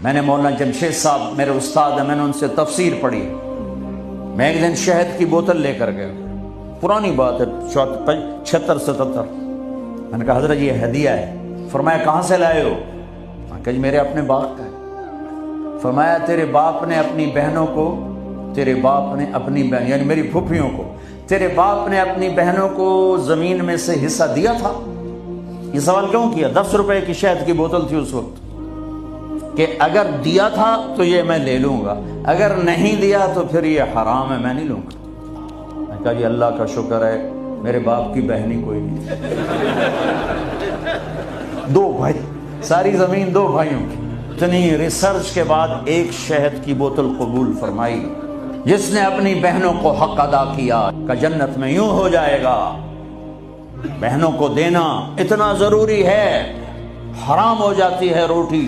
मैंने मौलाना जमशेद साहब मेरे उस्ताद हैं, मैंने उनसे तफसीर पढ़ी। मैं एक दिन शहद की बोतल लेकर गया, पुरानी बात है 76-77। मैंने कहा हजरत ये हदिया है। फरमाया कहाँ से लाए हो? मैं कहा मेरे अपने बाप का है। फरमाया तेरे बाप ने अपनी बहनों को, तेरे बाप ने अपनी बहन यानी मेरी फूफियों को, तेरे बाप ने अपनी बहनों को जमीन में से हिस्सा दिया था? ये सवाल क्यों किया? 10 रुपए की शहद की बोतल थी उस वक्त, कि अगर दिया था तो ये मैं ले लूंगा, अगर नहीं दिया तो फिर ये हराम है, मैं नहीं लूंगा। मैं कहा जी अल्लाह का शुक्र है मेरे बाप की बहनी कोई नहीं। 2 भाई, सारी जमीन 2 भाइयों की। इतनी रिसर्च के बाद एक शहद की बोतल कबूल फरमाई। जिसने अपनी बहनों को हक अदा किया का जन्नत में यूं हो जाएगा। बहनों को देना इतना जरूरी है, हराम हो जाती है रोटी।